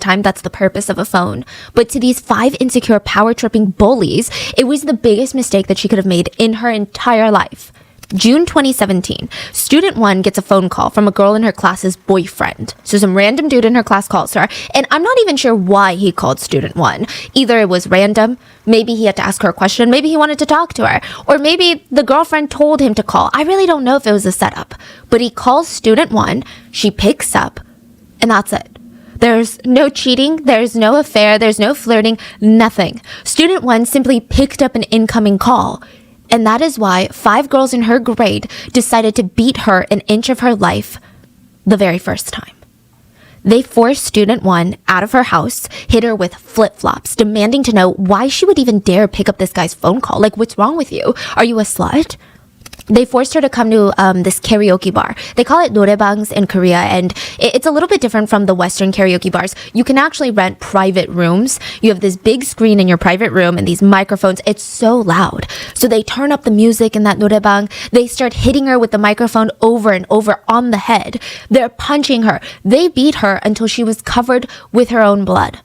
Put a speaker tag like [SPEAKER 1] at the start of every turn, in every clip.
[SPEAKER 1] time. That's the purpose of a phone. But to these 5 insecure, power-tripping bullies, it was the biggest mistake that she could have made in her entire life. June 2017, student 1 gets a phone call from a girl in her class's boyfriend. So some random dude in her class calls her, and I'm not even sure why he called student 1. Either it was random, maybe he had to ask her a question, maybe he wanted to talk to her, or maybe the girlfriend told him to call. I really don't know if it was a setup. But he calls student 1, she picks up, and that's it. There's no cheating, there's no affair, there's no flirting, nothing. Student 1 simply picked up an incoming call. And that is why 5 girls in her grade decided to beat her an inch of her life the very first time. They forced student 1 out of her house, hit her with flip-flops, demanding to know why she would even dare pick up this guy's phone call. Like, what's wrong with you? Are you a slut? They forced her to come to this karaoke bar. They call it norebangs in Korea, and it's a little bit different from the Western karaoke bars. You can actually rent private rooms. You have this big screen in your private room and these microphones. It's so loud. So they turn up the music in that norebang. They start hitting her with the microphone over and over on the head. They're punching her. They beat her until she was covered with her own blood.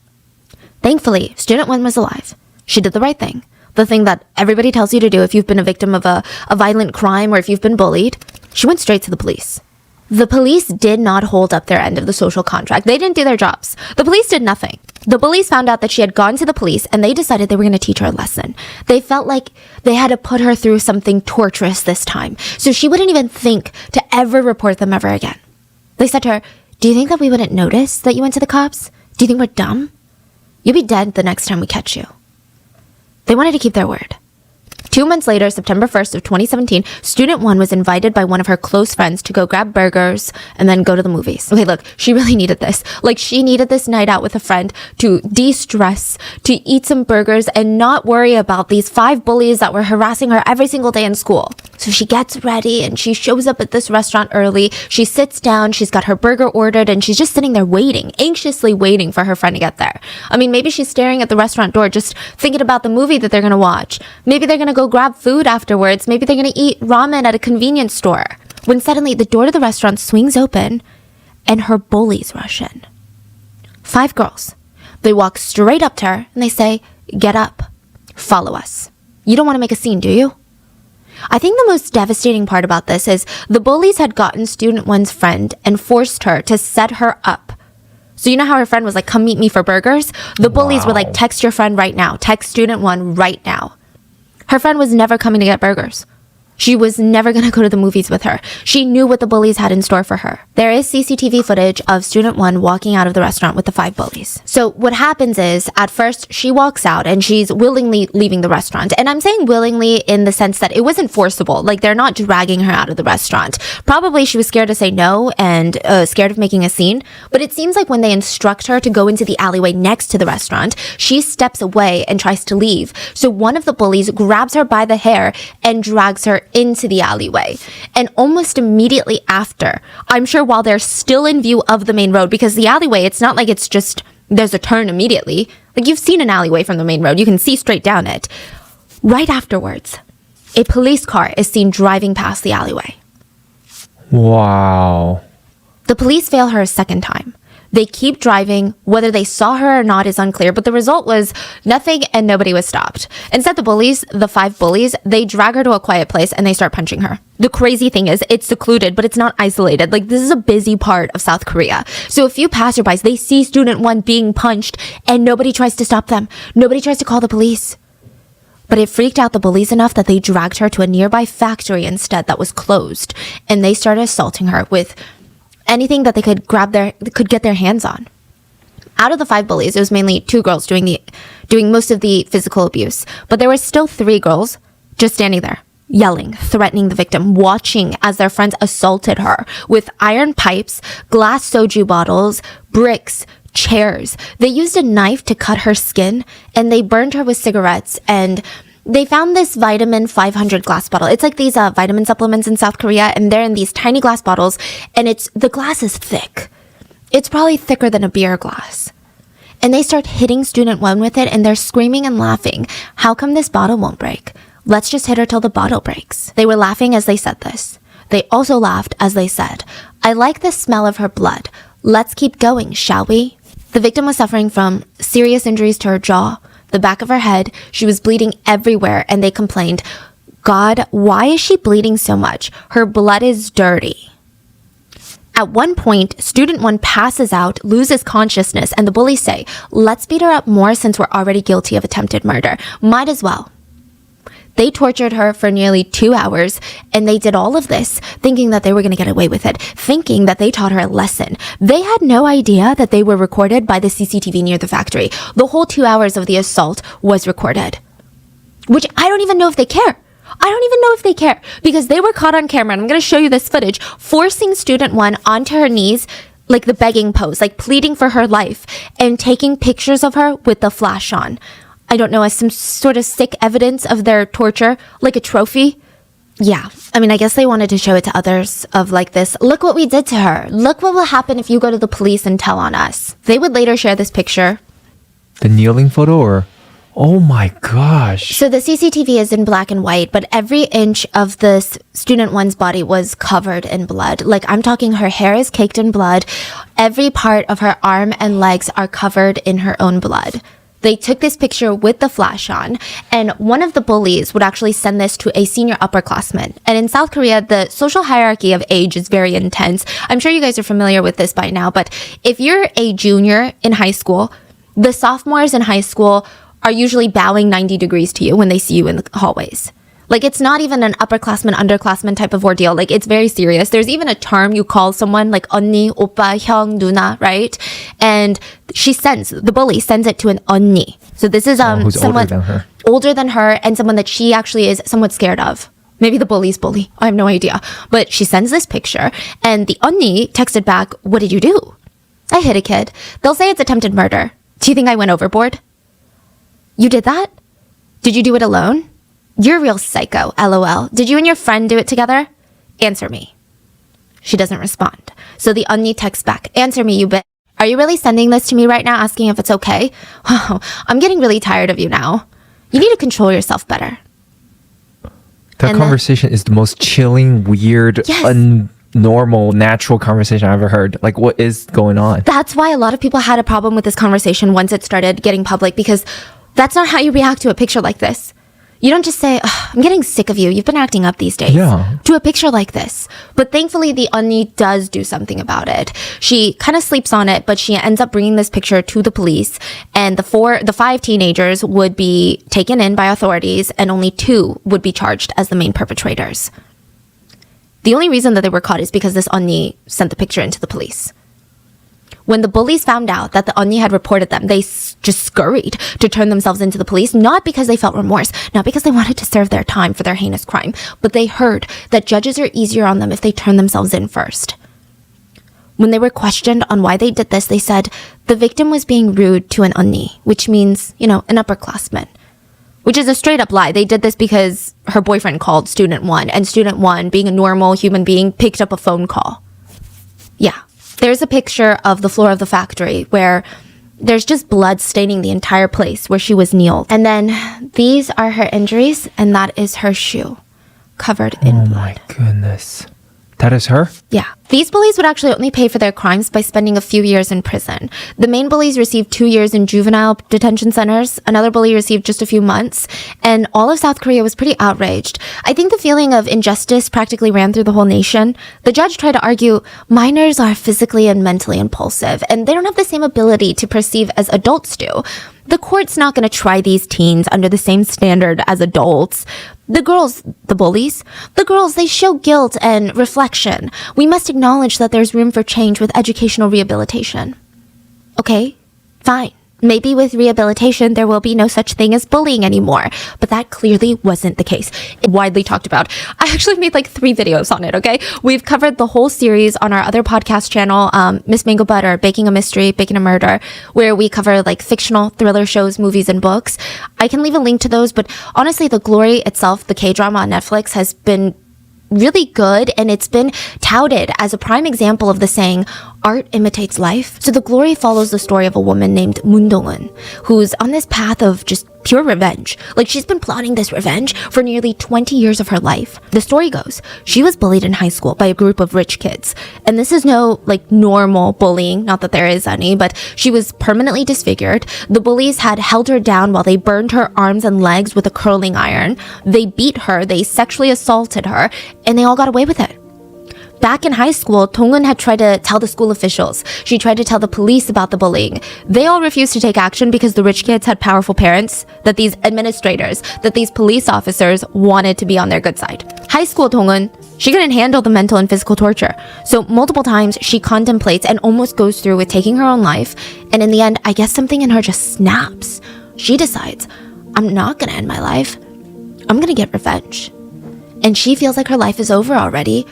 [SPEAKER 1] Thankfully, student 1 was alive. She did the right thing. The thing that everybody tells you to do if you've been a victim of a violent crime or if you've been bullied. She went straight to the police. The police did not hold up their end of the social contract. They didn't do their jobs. The police did nothing. The police found out that she had gone to the police and they decided they were going to teach her a lesson. They felt like they had to put her through something torturous this time, so she wouldn't even think to ever report them ever again. They said to her, "Do you think that we wouldn't notice that you went to the cops? Do you think we're dumb? You'll be dead the next time we catch you." They wanted to keep their word. 2 months later, September 1st of 2017, student 1 was invited by one of her close friends to go grab burgers and then go to the movies. Okay, look, she really needed this. Like, she needed this night out with a friend to de-stress, to eat some burgers and not worry about these 5 bullies that were harassing her every single day in school. So she gets ready and she shows up at this restaurant early. She sits down, she's got her burger ordered, and she's just sitting there waiting, anxiously waiting for her friend to get there. I mean, maybe she's staring at the restaurant door just thinking about the movie that they're gonna watch. Maybe they're gonna go grab food afterwards. Maybe they're gonna eat ramen at a convenience store. When suddenly the door to the restaurant swings open and her bullies rush in. 5 girls. They walk straight up to her and they say, "Get up. Follow us. You don't want to make a scene, do you?" I think the most devastating part about this is the bullies had gotten student 1's friend and forced her to set her up. So you know how her friend was like, "Come meet me for burgers?" The bullies were like, "Text your friend right now. Text student 1 right now." Her friend was never coming to get burgers. She was never going to go to the movies with her. She knew what the bullies had in store for her. There is CCTV footage of student 1 walking out of the restaurant with the 5 bullies. So what happens is, at first, she walks out and she's willingly leaving the restaurant. And I'm saying willingly in the sense that it wasn't forcible. Like, they're not dragging her out of the restaurant. Probably she was scared to say no and scared of making a scene. But it seems like when they instruct her to go into the alleyway next to the restaurant, she steps away and tries to leave. So one of the bullies grabs her by the hair and drags her into the alleyway. And almost immediately after, I'm sure while they're still in view of the main road, because the alleyway, it's not like it's just, there's a turn immediately. Like, you've seen an alleyway from the main road. You can see straight down it. Right afterwards, a police car is seen driving past the alleyway.
[SPEAKER 2] Wow.
[SPEAKER 1] The police fail her a second time. They keep driving. Whether they saw her or not is unclear, but the result was nothing and nobody was stopped. Instead, the bullies, the 5 bullies, they drag her to a quiet place and they start punching her. The crazy thing is, it's secluded, but it's not isolated. Like, this is a busy part of South Korea. So a few passerbys, they see student 1 being punched and nobody tries to stop them. Nobody tries to call the police. But it freaked out the bullies enough that they dragged her to a nearby factory instead that was closed. And they started assaulting her with anything that they could get their hands on. Out of the 5 bullies, it was mainly 2 girls doing most of the physical abuse. But there were still 3 girls just standing there, yelling, threatening the victim, watching as their friends assaulted her with iron pipes, glass soju bottles, bricks, chairs. They used a knife to cut her skin, and they burned her with cigarettes, and they found this vitamin 500 glass bottle. It's like these vitamin supplements in South Korea, and they're in these tiny glass bottles, and the glass is thick. It's probably thicker than a beer glass. And they start hitting student 1 with it, and they're screaming and laughing. How come this bottle won't break? Let's just hit her till the bottle breaks. They were laughing as they said this. They also laughed as they said, "I like the smell of her blood. Let's keep going, shall we?" The victim was suffering from serious injuries to her jaw, the back of her head. She was bleeding everywhere, and they complained, "God, why is she bleeding so much? Her blood is dirty." At one point, student 1 passes out, loses consciousness, and the bullies say, "Let's beat her up more since we're already guilty of attempted murder. Might as well." They tortured her for nearly 2 hours, and they did all of this thinking that they were going to get away with it, thinking that they taught her a lesson. They had no idea that they were recorded by the CCTV near the factory. The whole 2 hours of the assault was recorded, which I don't even know if they care. I don't even know if they care, because they were caught on camera, and I'm going to show you this footage, forcing student 1 onto her knees, like the begging pose, like pleading for her life, and taking pictures of her with the flash on. I don't know, as some sort of sick evidence of their torture, like a trophy. Yeah, I mean, I guess they wanted to show it to others of like this, "Look what we did to her. Look what will happen if you go to the police and tell on us." They would later share this picture.
[SPEAKER 2] The kneeling photo, or? Oh my gosh.
[SPEAKER 1] So the CCTV is in black and white, but every inch of this student 1's body was covered in blood. Like, I'm talking, her hair is caked in blood. Every part of her arm and legs are covered in her own blood. They took this picture with the flash on, and one of the bullies would actually send this to a senior upperclassman. And in South Korea, the social hierarchy of age is very intense. I'm sure you guys are familiar with this by now, but if you're a junior in high school, the sophomores in high school are usually bowing 90 degrees to you when they see you in the hallways. Like, it's not even an upperclassman, underclassman type of ordeal. Like, it's very serious. There's even a term you call someone like 언니, 오빠, 형, 누나, right? And the bully sends it to an 언니. So this is
[SPEAKER 2] who's
[SPEAKER 1] someone
[SPEAKER 2] older than her,
[SPEAKER 1] and someone that she actually is somewhat scared of. Maybe the bully's bully. I have no idea. But she sends this picture, and the 언니 texted back, "What did you do?" "I hit a kid." They'll say it's attempted murder. "Do you think I went overboard?" "You did that? Did you do it alone?" "You're a real psycho, LOL. Did you and your friend do it together? Answer me." She doesn't respond. So the 언니 texts back, "Answer me, you bitch. Are you really sending this to me right now, asking if it's okay? Wow, I'm getting really tired of you now. You need to control yourself better."
[SPEAKER 2] That conversation is the most chilling, weird, normal, natural conversation I've ever heard. Like, what is going on?
[SPEAKER 1] That's why a lot of people had a problem with this conversation once it started getting public, because that's not how you react to a picture like this. You don't just say, "I'm getting sick of you. You've been acting up these days."
[SPEAKER 2] Yeah.
[SPEAKER 1] To a picture like this. But thankfully, the 언니 does do something about it. She kind of sleeps on it, but she ends up bringing this picture to the police. And the 5 teenagers would be taken in by authorities, and only 2 would be charged as the main perpetrators. The only reason that they were caught is because this 언니 sent the picture into the police. When the bullies found out that the 언니 had reported them, they just scurried to turn themselves into the police, not because they felt remorse, not because they wanted to serve their time for their heinous crime, but they heard that judges are easier on them if they turn themselves in first. When they were questioned on why they did this, they said the victim was being rude to an 언니, which means, an upperclassman, which is a straight up lie. They did this because her boyfriend called student 1, and student 1, being a normal human being, picked up a phone call. Yeah. There's a picture of the floor of the factory where there's just blood staining the entire place where she was kneeled. And then these are her injuries, and that is her shoe covered in blood.
[SPEAKER 2] Oh my goodness. That is her?
[SPEAKER 1] Yeah. These bullies would actually only pay for their crimes by spending a few years in prison. The main bullies received 2 years in juvenile detention centers. Another bully received just a few months. And all of South Korea was pretty outraged. I think the feeling of injustice practically ran through the whole nation. The judge tried to argue minors are physically and mentally impulsive, and they don't have the same ability to perceive as adults do. The court's not going to try these teens under the same standard as adults. The girls, the bullies, they show guilt and reflection. We must acknowledge that there's room for change with educational rehabilitation. Okay, fine. Maybe with rehabilitation, there will be no such thing as bullying anymore. But that clearly wasn't the case. It's widely talked about. I actually made like 3 videos on it, okay? We've covered the whole series on our other podcast channel, Miss Mango Butter, Baking a Mystery, Baking a Murder, where we cover like fictional thriller shows, movies, and books. I can leave a link to those, but honestly, The Glory itself, the K-drama on Netflix, has been really good, and it's been touted as a prime example of the saying, art imitates life. So the glory follows the story of a woman named Moon Dong-eun, who's on this path of just pure revenge. Like, she's been plotting this revenge for nearly 20 years of her life. The story goes, she was bullied in high school by a group of rich kids. And this is no, like, normal bullying, not that there is any, but she was permanently disfigured. The bullies had held her down while they burned her arms and legs with a curling iron. They beat her, they sexually assaulted her, and they all got away with it. Back in high school, Dong-eun had tried to tell the school officials. She tried to tell the police about the bullying. They all refused to take action because the rich kids had powerful parents, that these administrators, that these police officers wanted to be on their good side. High school Dong-eun, she couldn't handle the mental and physical torture. So multiple times she contemplates and almost goes through with taking her own life. And in the end, I guess something in her just snaps. She decides, I'm not gonna end my life. I'm gonna get revenge. And she feels like her life is over already.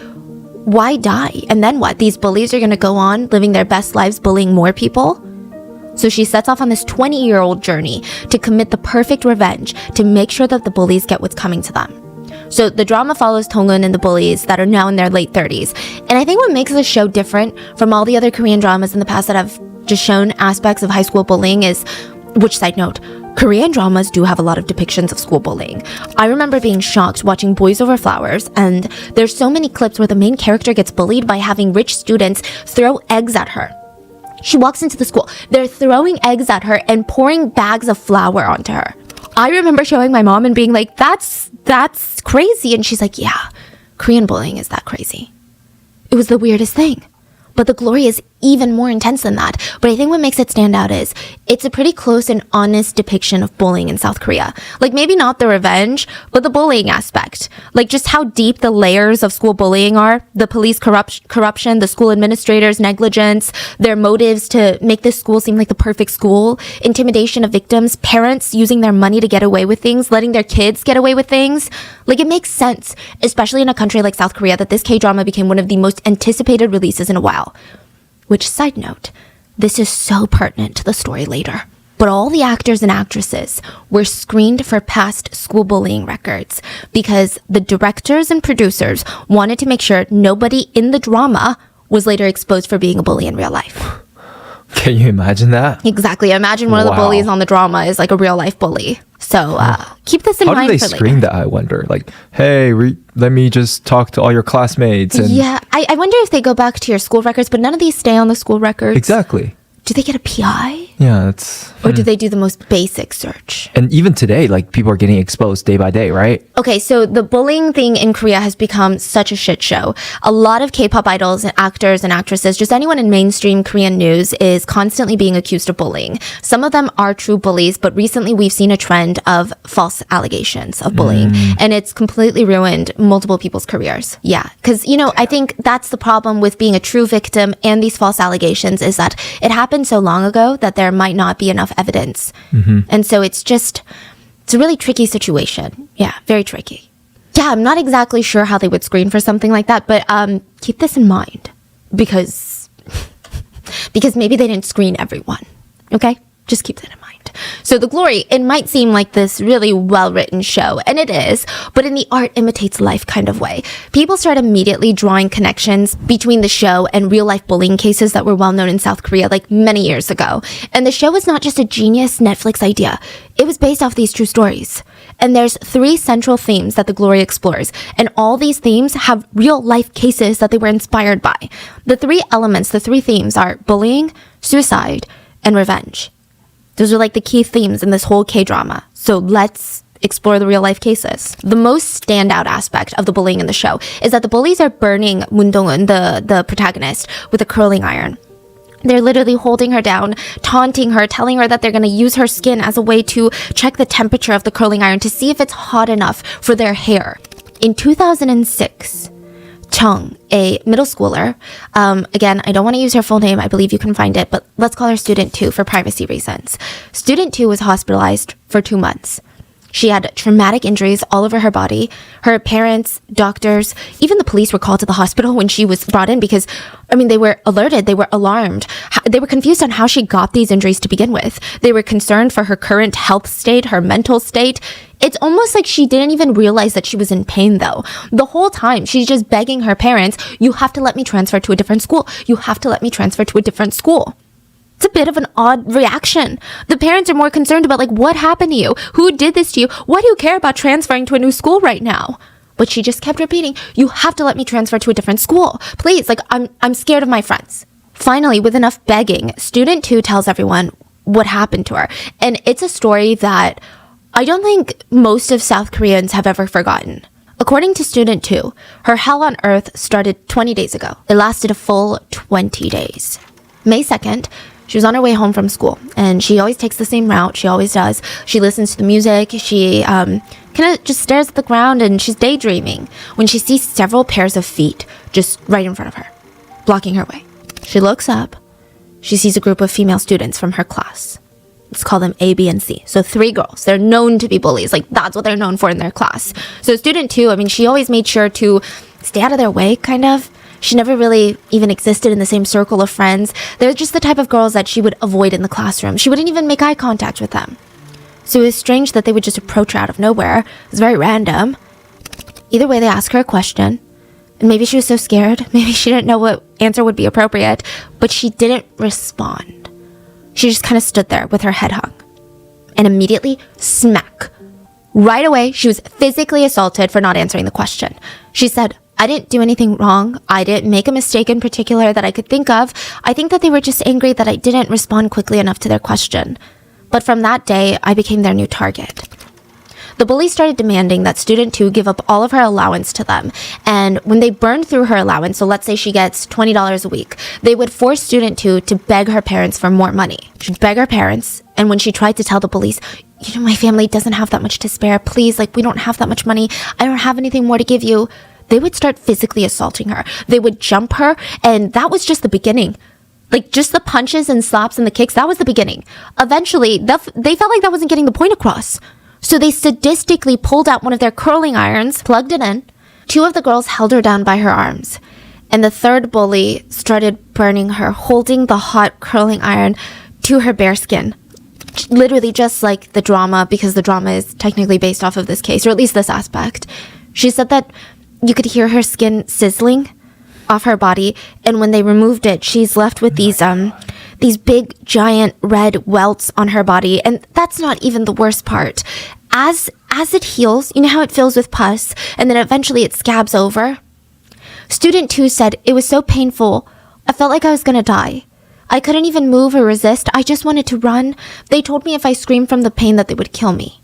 [SPEAKER 1] Why die? And then what? These bullies are gonna go on living their best lives bullying more people? So she sets off on this 20-year-old journey to commit the perfect revenge to make sure that the bullies get what's coming to them. So the drama follows Dong-eun and the bullies that are now in their late 30s. And I think what makes this show different from all the other Korean dramas in the past that have just shown aspects of high school bullying is, which side note, Korean dramas do have a lot of depictions of school bullying. I remember being shocked watching Boys Over Flowers, and there's so many clips where the main character gets bullied by having rich students throw eggs at her. She walks into the school, they're throwing eggs at her and pouring bags of flour onto her. I remember showing my mom and being like, that's crazy. And she's like, yeah, Korean bullying is that crazy. It was the weirdest thing. But the glory is even more intense than that. But I think what makes it stand out is it's a pretty close and honest depiction of bullying in South Korea. Like, maybe not the revenge, but the bullying aspect. Like, just how deep the layers of school bullying are. The police corruption, the school administrators' negligence, their motives to make this school seem like the perfect school, intimidation of victims, parents using their money to get away with things, letting their kids get away with things. Like, it makes sense, especially in a country like South Korea, that this K-drama became one of the most anticipated releases in a while. Which, side note, this is so pertinent to the story later. But all the actors and actresses were screened for past school bullying records because the directors and producers wanted to make sure nobody in the drama was later exposed for being a bully in real life.
[SPEAKER 2] Can you imagine that?
[SPEAKER 1] Exactly. Imagine one of the bullies on the drama is like a real life bully. So keep this in mind for later.
[SPEAKER 2] How do they screen that, I wonder? Like, hey, let me just talk to all your classmates. And
[SPEAKER 1] yeah, I wonder if they go back to your school records, but none of these stay on the school records.
[SPEAKER 2] Exactly.
[SPEAKER 1] Do they get a PI?
[SPEAKER 2] Yeah, it's...
[SPEAKER 1] Or do they do the most basic search?
[SPEAKER 2] And even today, like, people are getting exposed day by day, right?
[SPEAKER 1] Okay, so the bullying thing in Korea has become such a shit show. A lot of K-pop idols and actors and actresses, just anyone in mainstream Korean news is constantly being accused of bullying. Some of them are true bullies, but recently we've seen a trend of false allegations of bullying. And it's completely ruined multiple people's careers. Yeah, because, you know, I think that's the problem with being a true victim and these false allegations is that it happens so long ago that there might not be enough evidence. And so it's a really tricky situation. Yeah, very tricky. Yeah, I'm not exactly sure how they would screen for something like that, but keep this in mind because maybe they didn't screen everyone. Okay? Just keep that in mind. So The Glory, it might seem like this really well-written show, and it is, but in the art imitates life kind of way. People start immediately drawing connections between the show and real-life bullying cases that were well-known in South Korea like many years ago. And the show was not just a genius Netflix idea. It was based off these true stories. And there's 3 central themes that The Glory explores, and all these themes have real-life cases that they were inspired by. The 3 elements, the 3 themes are bullying, suicide, and revenge. Those are like the key themes in this whole K-drama. So let's explore the real-life cases. The most standout aspect of the bullying in the show is that the bullies are burning Moon Dong-eun, the protagonist, with a curling iron. They're literally holding her down, taunting her, telling her that they're going to use her skin as a way to check the temperature of the curling iron to see if it's hot enough for their hair. In 2006, Chung, a middle schooler, again, I don't want to use her full name, I believe you can find it, but let's call her Student 2 for privacy reasons. Student 2 was hospitalized for 2 months. She had traumatic injuries all over her body. Her parents, doctors, even the police were called to the hospital when she was brought in because, they were alerted, they were alarmed. They were confused on how she got these injuries to begin with. They were concerned for her current health state, her mental state. It's almost like she didn't even realize that she was in pain, though. The whole time, she's just begging her parents, you have to let me transfer to a different school. You have to let me transfer to a different school. It's a bit of an odd reaction. The parents are more concerned about, what happened to you? Who did this to you? Why do you care about transferring to a new school right now? But she just kept repeating, you have to let me transfer to a different school. Please, I'm scared of my friends. Finally, with enough begging, student 2 tells everyone what happened to her. And it's a story that I don't think most of South Koreans have ever forgotten. According to student 2, her hell on earth started 20 days ago. It lasted a full 20 days. May 2nd, she was on her way home from school, and she always takes the same route. She always does. She listens to the music. She kind of just stares at the ground, and she's daydreaming when she sees several pairs of feet just right in front of her, blocking her way. She looks up. She sees a group of female students from her class. Let's call them A, B, and C. So 3 girls. They're known to be bullies. That's what they're known for in their class. So student 2, she always made sure to stay out of their way, kind of. She never really even existed in the same circle of friends. They're just the type of girls that she would avoid in the classroom. She wouldn't even make eye contact with them. So it was strange that they would just approach her out of nowhere. It was very random. Either way, they asked her a question. And maybe she was so scared. Maybe she didn't know what answer would be appropriate. But she didn't respond. She just kind of stood there with her head hung. And immediately, smack. Right away, she was physically assaulted for not answering the question. She said, I didn't do anything wrong. I didn't make a mistake in particular that I could think of. I think that they were just angry that I didn't respond quickly enough to their question. But from that day, I became their new target. The bully started demanding that student 2 give up all of her allowance to them. And when they burned through her allowance, so let's say she gets $20 a week, they would force student 2 to beg her parents for more money. She'd beg her parents, and when she tried to tell the police, my family doesn't have that much to spare, please, we don't have that much money, I don't have anything more to give you, they would start physically assaulting her. They would jump her, and that was just the beginning. Just the punches and slaps and the kicks, that was the beginning. Eventually, they felt like that wasn't getting the point across. So they sadistically pulled out one of their curling irons, plugged it in. 2 of the girls held her down by her arms. And the 3rd bully started burning her, holding the hot curling iron to her bare skin. Literally just like the drama, because the drama is technically based off of this case, or at least this aspect. She said that you could hear her skin sizzling off her body, and when they removed it, she's left with these big, giant red welts on her body, and that's not even the worst part. As it heals, you know how it fills with pus, and then eventually it scabs over? Student 2 said, it was so painful, I felt like I was gonna die. I couldn't even move or resist, I just wanted to run. They told me if I screamed from the pain that they would kill me.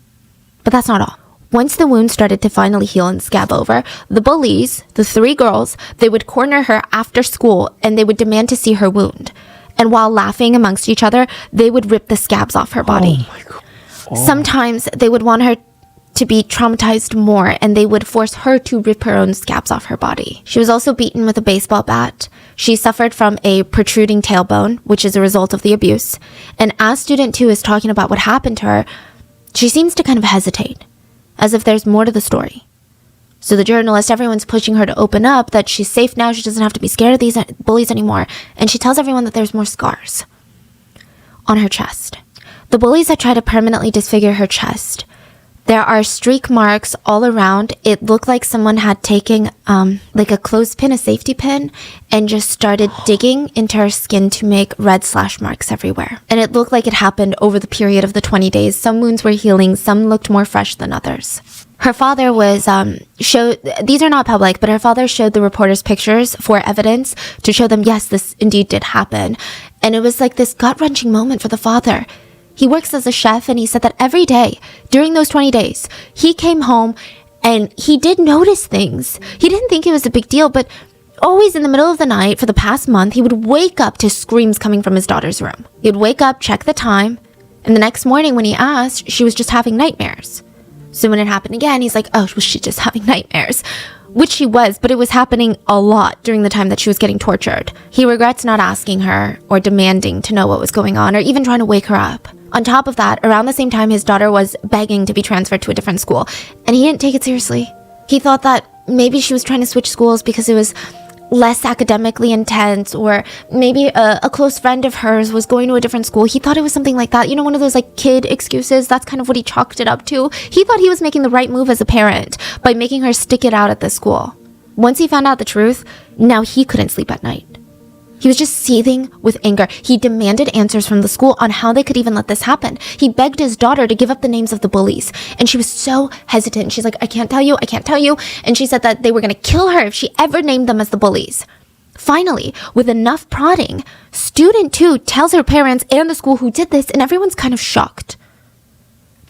[SPEAKER 1] But that's not all. Once the wound started to finally heal and scab over, the bullies, the 3 girls, they would corner her after school and they would demand to see her wound. And while laughing amongst each other, they would rip the scabs off her body.
[SPEAKER 2] Oh my God. Oh.
[SPEAKER 1] Sometimes they would want her to be traumatized more, and they would force her to rip her own scabs off her body. She was also beaten with a baseball bat. She suffered from a protruding tailbone, which is a result of the abuse. And as student 2 is talking about what happened to her, she seems to kind of hesitate, as if there's more to the story. So the journalist, everyone's pushing her to open up, that she's safe now, she doesn't have to be scared of these bullies anymore. And she tells everyone that there's more scars on her chest. The bullies had tried to permanently disfigure her chest. There are streak marks all around. It looked like someone had taken a clothespin, a safety pin, and just started digging into her skin to make red slash marks everywhere. And it looked like it happened over the period of the 20 days. Some wounds were healing, some looked more fresh than others. Her father was, these are not public, but her father showed the reporters pictures for evidence to show them, yes, this indeed did happen. And it was like this gut-wrenching moment for the father. He works as a chef, and he said that every day during those 20 days, he came home and he did notice things. He didn't think it was a big deal, but always in the middle of the night for the past month, he would wake up to screams coming from his daughter's room. He'd wake up, check the time, and the next morning when he asked, she was just having nightmares. So when it happened again, he's like, oh, was she just having nightmares? Which she was, but it was happening a lot during the time that she was getting tortured. He regrets not asking her or demanding to know what was going on or even trying to wake her up. On top of that, around the same time, his daughter was begging to be transferred to a different school, and he didn't take it seriously. He thought that maybe she was trying to switch schools because it was less academically intense, or maybe a close friend of hers was going to a different school. He thought it was something like that. You know, one of those like kid excuses. That's kind of what he chalked it up to. He thought he was making the right move as a parent by making her stick it out at this school. Once he found out the truth, now he couldn't sleep at night. He was just seething with anger. He demanded answers from the school on how they could even let this happen. He begged his daughter to give up the names of the bullies. And she was so hesitant. She's like, I can't tell you. And she said that they were going to kill her if she ever named them as the bullies. Finally, with enough prodding, student 2 tells her parents and the school who did this, and everyone's kind of shocked.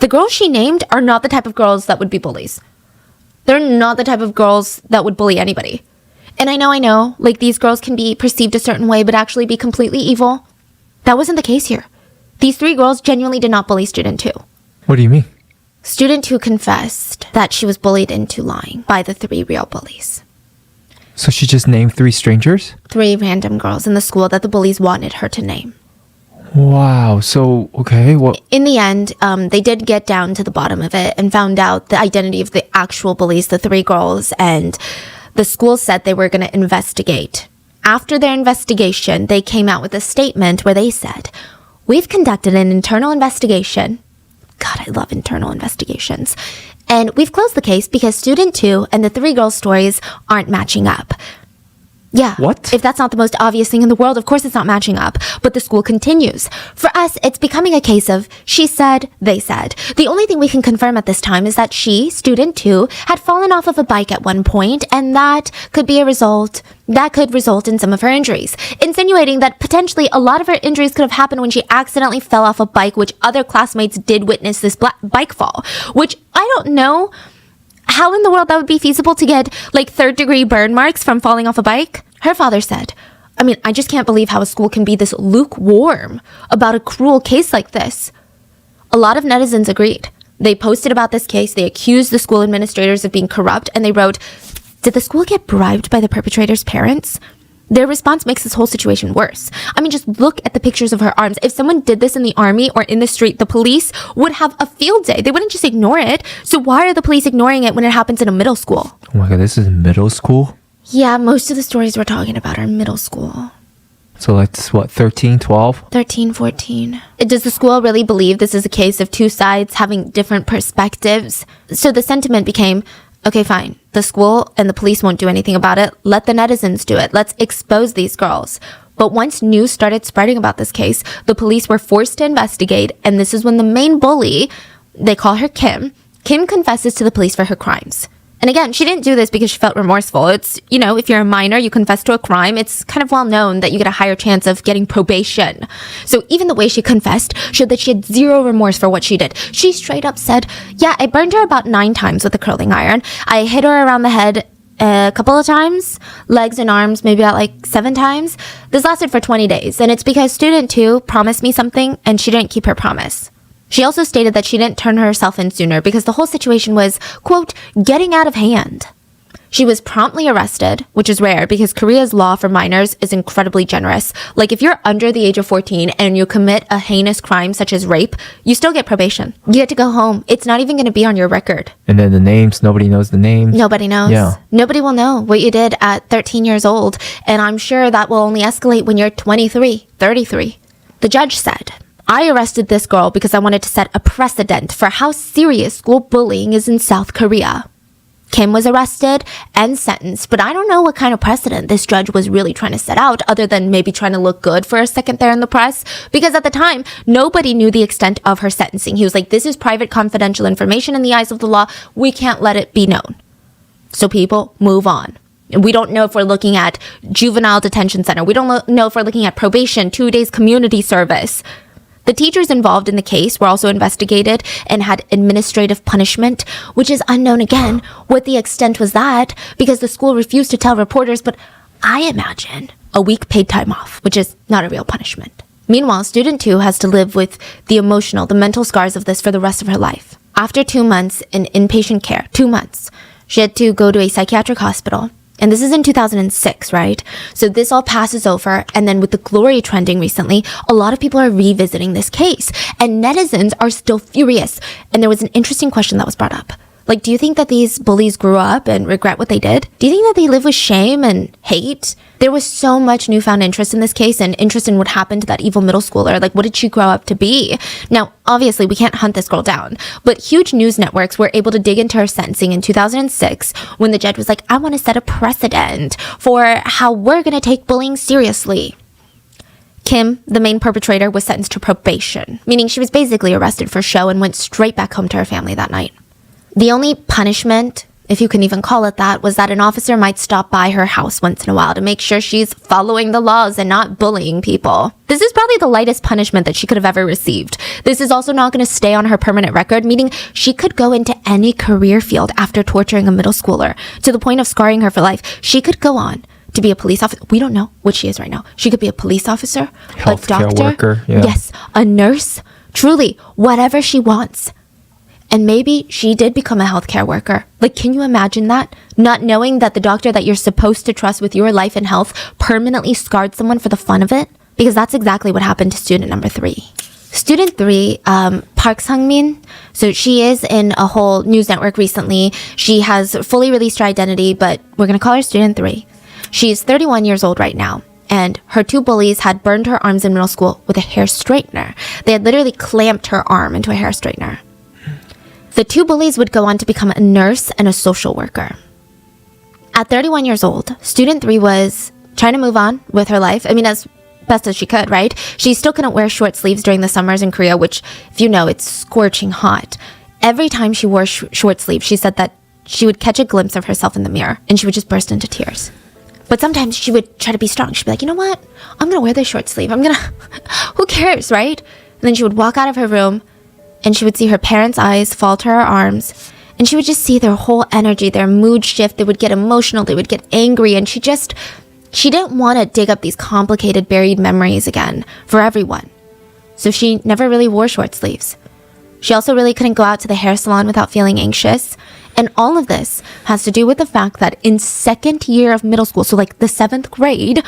[SPEAKER 1] The girls she named are not the type of girls that would be bullies. They're not the type of girls that would bully anybody. And I know, like these girls can be perceived a certain way, but actually be completely evil. That wasn't the case here. These 3 girls genuinely did not bully student 2.
[SPEAKER 2] What do you mean?
[SPEAKER 1] Student 2 confessed that she was bullied into lying by the 3 real bullies.
[SPEAKER 2] So she just named 3 strangers?
[SPEAKER 1] 3 random girls in the school that the bullies wanted her to name.
[SPEAKER 2] Wow. So, okay. What?
[SPEAKER 1] In the end, they did get down to the bottom of it and found out the identity of the actual bullies, the 3 girls, and the school said they were going to investigate. After their investigation, they came out with a statement where they said, "We've conducted an internal investigation." God, I love internal investigations. "And we've closed the case because student 2 and the 3 girls' stories aren't matching up." Yeah.
[SPEAKER 2] What?
[SPEAKER 1] If that's not the most obvious thing in the world, of course it's not matching up. But the school continues. For us, it's becoming a case of she said, they said. The only thing we can confirm at this time is that she, student 2, had fallen off of a bike at one point, and that could result in some of her injuries, insinuating that potentially a lot of her injuries could have happened when she accidentally fell off a bike, which other classmates did witness this bike fall, which I don't know how in the world that would be feasible to get like 3rd-degree burn marks from falling off a bike. Her father said, I just can't believe how a school can be this lukewarm about a cruel case like this. A lot of netizens agreed. They posted about this case, they accused the school administrators of being corrupt, and they wrote, "Did the school get bribed by the perpetrator's parents?" Their response makes this whole situation worse. Just look at the pictures of her arms. If someone did this in the army or in the street, the police would have a field day. They wouldn't just ignore it. So why are the police ignoring it when it happens in a middle school?
[SPEAKER 2] Oh my God, this is middle school?
[SPEAKER 1] Yeah, most of the stories we're talking about are middle school.
[SPEAKER 2] So that's what, 13, 12?
[SPEAKER 1] 13, 14. Does the school really believe this is a case of 2 sides having different perspectives? So the sentiment became, okay, fine. The school and the police won't do anything about it. Let the netizens do it. Let's expose these girls. But once news started spreading about this case, the police were forced to investigate, and this is when the main bully, they call her Kim confesses to the police for her crimes. And again, she didn't do this because she felt remorseful. It's, if you're a minor, you confess to a crime, it's kind of well known that you get a higher chance of getting probation. So even the way she confessed showed that she had 0 remorse for what she did. She straight up said, yeah, I burned her about 9 times with a curling iron. I hit her around the head a couple of times, legs and arms maybe about like 7 times. This lasted for 20 days. And it's because student 2 promised me something and she didn't keep her promise. She also stated that she didn't turn herself in sooner because the whole situation was, quote, getting out of hand. She was promptly arrested, which is rare because Korea's law for minors is incredibly generous. Like if you're under the age of 14 and you commit a heinous crime such as rape, you still get probation. You get to go home. It's not even going to be on your record.
[SPEAKER 2] And then the names, nobody knows the names.
[SPEAKER 1] Nobody knows.
[SPEAKER 2] Yeah.
[SPEAKER 1] Nobody will know what you did at 13 years old. And I'm sure that will only escalate when you're 23, 33. The judge said, I arrested this girl because I wanted to set a precedent for how serious school bullying is in South Korea. Kim was arrested and sentenced, but I don't know what kind of precedent this judge was really trying to set out other than maybe trying to look good for a second there in the press, because at the time, nobody knew the extent of her sentencing. He was like, this is private confidential information in the eyes of the law. We can't let it be known. So people move on. We don't know if we're looking at juvenile detention center. We don't know if we're looking at probation, 2 days community service. The teachers involved in the case were also investigated and had administrative punishment, which is unknown again what the extent was that because the school refused to tell reporters, but I imagine a week paid time off, which is not a real punishment. Meanwhile, student 2 has to live with the mental scars of this for the rest of her life. After 2 months in inpatient care, 2 months, she had to go to a psychiatric hospital. And this is in 2006, right? So this all passes over. And then with the glory trending recently, a lot of people are revisiting this case. And netizens are still furious. And there was an interesting question that was brought up. Like, do you think that these bullies grew up and regret what they did? Do you think that they live with shame and hate? There was so much newfound interest in this case and interest in what happened to that evil middle schooler. Like, what did she grow up to be? Now, obviously, we can't hunt this girl down, but huge news networks were able to dig into her sentencing in 2006 when the judge was like, I want to set a precedent for how we're going to take bullying seriously. Kim, the main perpetrator, was sentenced to probation, meaning she was basically arrested for show and went straight back home to her family that night. The only punishment, if you can even call it that, was that an officer might stop by her house once in a while to make sure she's following the laws and not bullying people. This is probably the lightest punishment that she could have ever received. This is also not going to stay on her permanent record, meaning she could go into any career field after torturing a middle schooler to the point of scarring her for life. She could go on to be a police officer. We don't know what she is right now. She could be a police officer, a doctor,
[SPEAKER 2] worker, yeah.
[SPEAKER 1] Yes, a nurse, truly, whatever she wants. And maybe she did become a healthcare worker. Like, can you imagine that? Not knowing that the doctor that you're supposed to trust with your life and health permanently scarred someone for the fun of it? Because that's exactly what happened to student number 3. Student 3, Park Sang-min. So she is in a whole news network recently. She has fully released her identity, but we're going to call her student 3. She's 31 years old right now. And her 2 bullies had burned her arms in middle school with a hair straightener. They had literally clamped her arm into a hair straightener. The 2 bullies would go on to become a nurse and a social worker. At 31 years old, student 3 was trying to move on with her life. I mean, as best as she could, right? She still couldn't wear short sleeves during the summers in Korea, which, if you know, it's scorching hot. Every time she wore short sleeves, she said that she would catch a glimpse of herself in the mirror and she would just burst into tears. But sometimes she would try to be strong. She'd be like, you know what? I'm going to wear this short sleeve. Who cares, right? And then she would walk out of her room and she would see her parents' eyes fall to her arms. And she would just see their whole energy, their mood shift. They would get emotional. They would get angry. And she didn't want to dig up these complicated, buried memories again for everyone. So she never really wore short sleeves. She also really couldn't go out to the hair salon without feeling anxious. And all of this has to do with the fact that in 2nd year of middle school, so like the 7th grade,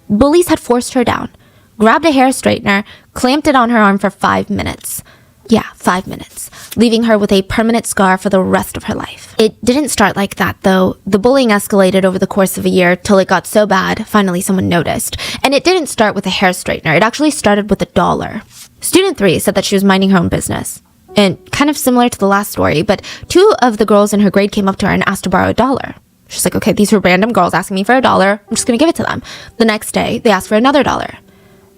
[SPEAKER 1] bullies had forced her down, grabbed a hair straightener, clamped it on her arm for 5 minutes. Yeah, 5 minutes, leaving her with a permanent scar for the rest of her life. It didn't start like that, though. The bullying escalated over the course of a year till it got so bad, finally someone noticed. And it didn't start with a hair straightener. It actually started with $1. Student 3 said that she was minding her own business. And kind of similar to the last story, but 2 of the girls in her grade came up to her and asked to borrow $1. She's like, okay, these were random girls asking me for $1. I'm just going to give it to them. The next day, they asked for another $1.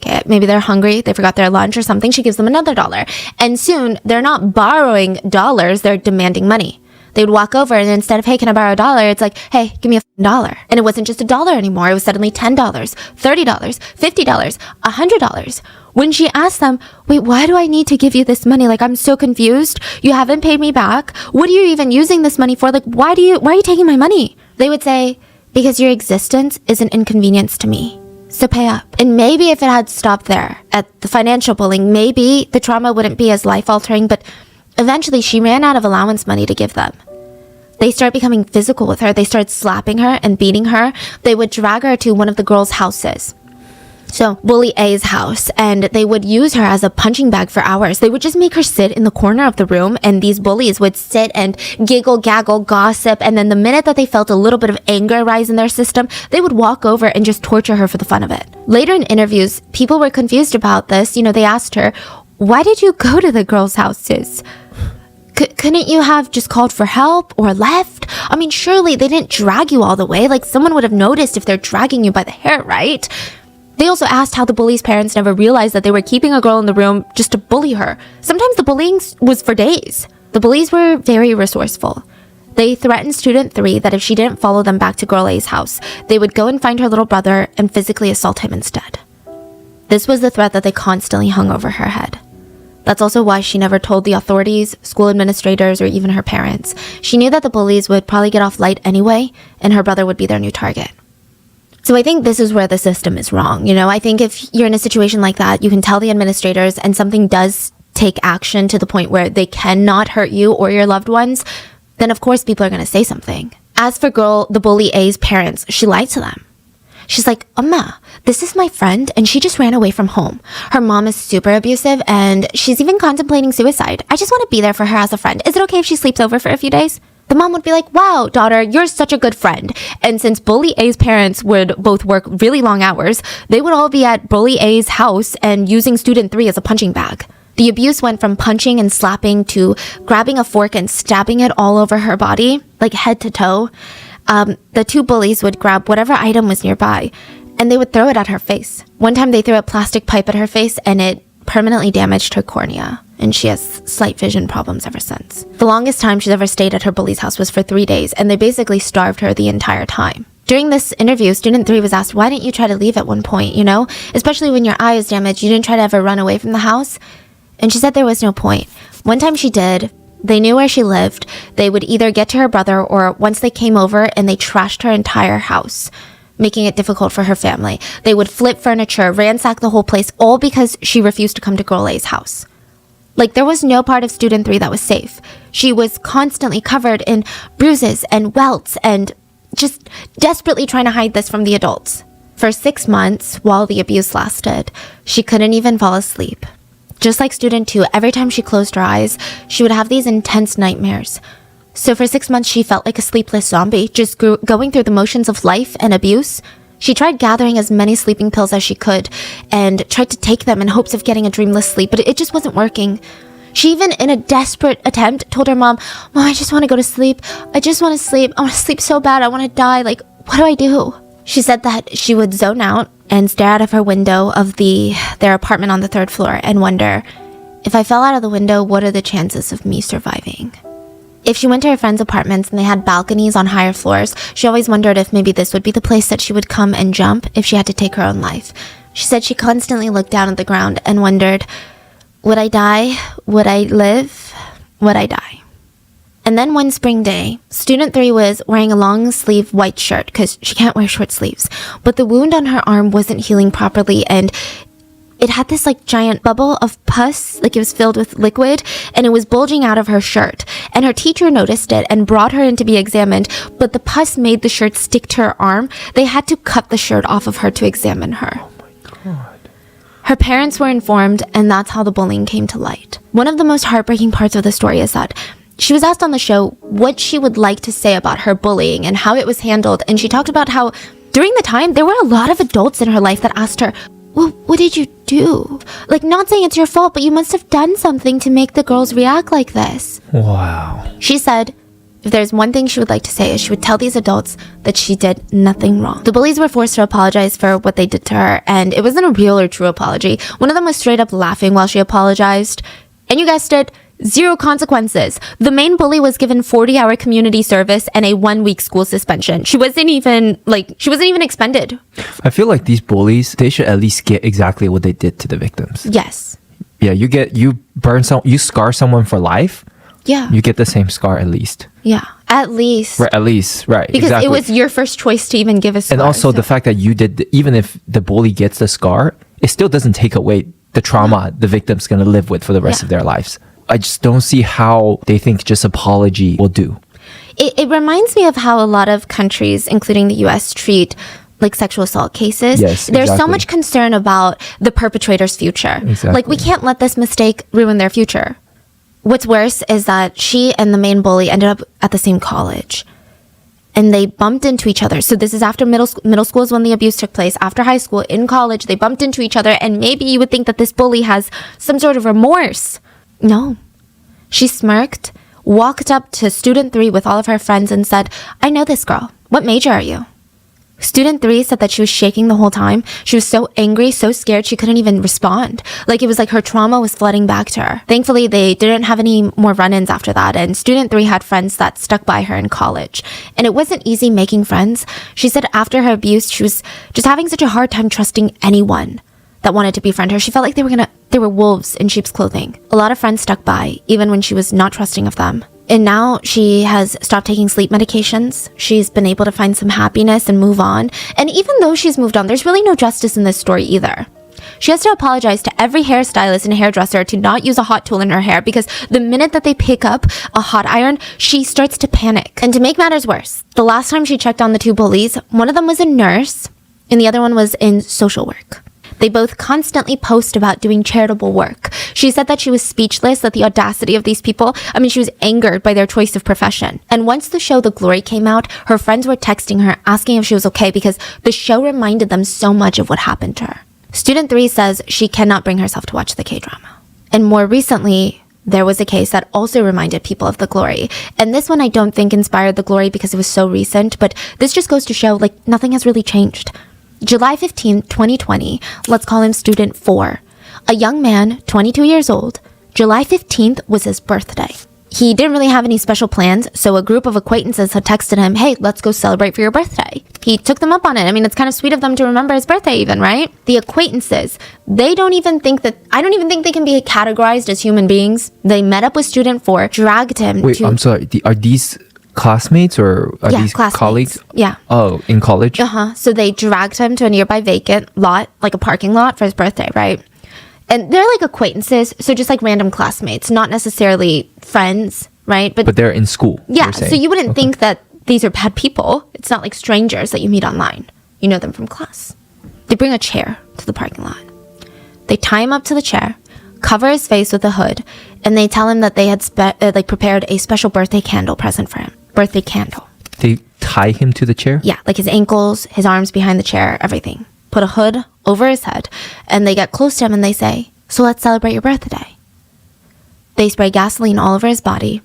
[SPEAKER 1] Okay, maybe they're hungry, they forgot their lunch or something. She gives them another $1. And soon, they're not borrowing dollars, they're demanding money. They would walk over and instead of, hey, can I borrow $1? It's like, hey, give me $1. And it wasn't just $1 anymore. It was suddenly $10, $30, $50, $100. When she asked them, wait, why do I need to give you this money? Like, I'm so confused. You haven't paid me back. What are you even using this money for? Like, why are you taking my money? They would say, because your existence is an inconvenience to me. So pay up. And maybe if it had stopped there at the financial bullying, maybe the trauma wouldn't be as life-altering, but eventually she ran out of allowance money to give them. They started becoming physical with her. They started slapping her and beating her. They would drag her to one of the girls' houses. So Bully A's house, and they would use her as a punching bag for hours. They would just make her sit in the corner of the room, and these bullies would sit and giggle, gaggle, gossip, and then the minute that they felt a little bit of anger rise in their system, they would walk over and just torture her for the fun of it. Later in interviews, people were confused about this. You know, they asked her, why did you go to the girls' houses? Couldn't you have just called for help or left? I mean, surely they didn't drag you all the way. Like, someone would have noticed if they're dragging you by the hair, right? They also asked how the bully's parents never realized that they were keeping a girl in the room just to bully her. Sometimes the bullying was for days. The bullies were very resourceful. They threatened student 3 that if she didn't follow them back to girl A's house, they would go and find her little brother and physically assault him instead. This was the threat that they constantly hung over her head. That's also why she never told the authorities, school administrators, or even her parents. She knew that the bullies would probably get off light anyway, and her brother would be their new target. So I think this is where the system is wrong. You know, I think if you're in a situation like that, you can tell the administrators and something does take action to the point where they cannot hurt you or your loved ones, then of course people are going to say something. As for the bully A's parents, she lied to them. She's like, Amma, this is my friend and she just ran away from home. Her mom is super abusive and she's even contemplating suicide. I just want to be there for her as a friend. Is it okay if she sleeps over for a few days? The mom would be like, wow, daughter, you're such a good friend. And since bully A's parents would both work really long hours, they would all be at bully A's house and using student 3 as a punching bag. The abuse went from punching and slapping to grabbing a fork and stabbing it all over her body, like head to toe. The two bullies would grab whatever item was nearby and they would throw it at her face. One time they threw a plastic pipe at her face and it permanently damaged her cornea. And she has slight vision problems ever since. The longest time she's ever stayed at her bully's house was for 3 days and they basically starved her the entire time. During this interview, student 3 was asked, why didn't you try to leave at one point, you know? Especially when your eye is damaged, you didn't try to ever run away from the house? And she said there was no point. One time she did. They knew where she lived. They would either get to her brother or once they came over and they trashed her entire house, making it difficult for her family. They would flip furniture, ransack the whole place, all because she refused to come to Girl A's house. Like, there was no part of student 3 that was safe. She was constantly covered in bruises and welts and just desperately trying to hide this from the adults. For 6 months, while the abuse lasted, she couldn't even fall asleep. Just like student 2, every time she closed her eyes, she would have these intense nightmares. So for 6 months, she felt like a sleepless zombie, just going through the motions of life and abuse. She tried gathering as many sleeping pills as she could and tried to take them in hopes of getting a dreamless sleep, but it just wasn't working. She even, in a desperate attempt, told her mom, Mom, I just want to go to sleep. I just want to sleep. I want to sleep so bad. I want to die. Like, what do I do? She said that she would zone out and stare out of her window of their apartment on the 3rd floor and wonder, if I fell out of the window, what are the chances of me surviving? If she went to her friends' apartments and they had balconies on higher floors, she always wondered if maybe this would be the place that she would come and jump if she had to take her own life. She said she constantly looked down at the ground and wondered, would I die? Would I live? Would I die? And then one spring day, student 3 was wearing a long sleeve white shirt because she can't wear short sleeves. But the wound on her arm wasn't healing properly and it had this like giant bubble of pus, like it was filled with liquid, and it was bulging out of her shirt. And her teacher noticed it and brought her in to be examined, but the pus made the shirt stick to her arm. They had to cut the shirt off of her to examine her.
[SPEAKER 2] Oh my God.
[SPEAKER 1] Her parents were informed, and that's how the bullying came to light. One of the most heartbreaking parts of the story is that she was asked on the show what she would like to say about her bullying and how it was handled, and she talked about how during the time there were a lot of adults in her life that asked her, well, what did you do? Like, not saying it's your fault, but you must have done something to make the girls react like this.
[SPEAKER 2] Wow.
[SPEAKER 1] She said if there's one thing she would like to say is she would tell these adults that she did nothing wrong. The bullies were forced to apologize for what they did to her, and it wasn't a real or true apology. One of them was straight up laughing while she apologized. And you guessed it, 0 consequences. The main bully was given 40-hour community service and a 1-week school suspension. She wasn't even expended.
[SPEAKER 2] I feel like these bullies, they should at least get exactly what they did to the victims.
[SPEAKER 1] Yes.
[SPEAKER 2] Yeah, you scar someone for life.
[SPEAKER 1] Yeah.
[SPEAKER 2] You get the same scar at least.
[SPEAKER 1] Yeah. At least.
[SPEAKER 2] Right, at least, right.
[SPEAKER 1] Because
[SPEAKER 2] exactly.
[SPEAKER 1] it was your first choice to even give a scar.
[SPEAKER 2] And also the fact that you did, even if the bully gets the scar, it still doesn't take away the trauma the victim's going to live with for the rest of their lives. I just don't see how they think just apology will do.
[SPEAKER 1] It reminds me of how a lot of countries, including the US, treat like sexual assault cases.
[SPEAKER 2] Yes,
[SPEAKER 1] There's so
[SPEAKER 2] exactly.
[SPEAKER 1] much concern about the perpetrator's future.
[SPEAKER 2] Exactly.
[SPEAKER 1] Like, we can't let this mistake ruin their future. What's worse is that she and the main bully ended up at the same college. And they bumped into each other. So this is after middle school is when the abuse took place. After high school, in college, they bumped into each other. And maybe you would think that this bully has some sort of remorse. No. She smirked, walked up to student 3 with all of her friends and said, I know this girl. What major are you? Student 3 said that she was shaking the whole time. She was so angry, so scared, she couldn't even respond. Like, it was like her trauma was flooding back to her. Thankfully, they didn't have any more run-ins after that, and student 3 had friends that stuck by her in college. And it wasn't easy making friends. She said after her abuse, she was just having such a hard time trusting anyone that wanted to befriend her. She felt like they were wolves in sheep's clothing. A lot of friends stuck by, even when she was not trusting of them. And now she has stopped taking sleep medications. She's been able to find some happiness and move on. And even though she's moved on, there's really no justice in this story either. She has to apologize to every hairstylist and hairdresser to not use a hot tool in her hair because the minute that they pick up a hot iron, she starts to panic. And to make matters worse, the last time she checked on the two bullies, one of them was a nurse and the other one was in social work. They both constantly post about doing charitable work. She said that she was speechless at the audacity of these people. She was angered by their choice of profession. And once the show The Glory came out, her friends were texting her asking if she was okay because the show reminded them so much of what happened to her. Student 3 says she cannot bring herself to watch the K-drama. And more recently, there was a case that also reminded people of The Glory. And this one I don't think inspired The Glory because it was so recent, but this just goes to show nothing has really changed. July 15, 2020, let's call him student 4. A young man, 22 years old. July 15th was his birthday. He didn't really have any special plans, so a group of acquaintances had texted him, hey, let's go celebrate for your birthday. He took them up on it. It's kind of sweet of them to remember his birthday even, right? The acquaintances, I don't even think they can be categorized as human beings. They met up with student 4, dragged him
[SPEAKER 2] Wait, I'm sorry, are these classmates or are these
[SPEAKER 1] classmates.
[SPEAKER 2] colleagues?
[SPEAKER 1] Yeah.
[SPEAKER 2] Oh, in college?
[SPEAKER 1] So they dragged him to a nearby vacant lot, like a parking lot for his birthday, right? And they're acquaintances, so just random classmates, not necessarily friends, right?
[SPEAKER 2] But they're in school.
[SPEAKER 1] Yeah, so you wouldn't think that these are bad people. It's not like strangers that you meet online. You know them from class. They bring a chair to the parking lot. They tie him up to the chair, cover his face with a hood, and they tell him that they had prepared a special birthday candle present for him. Birthday candle.
[SPEAKER 2] They tie him to the chair?
[SPEAKER 1] Yeah, his ankles, his arms behind the chair, everything. Put a hood over his head, and they get close to him and they say, so let's celebrate your birthday. They spray gasoline all over his body,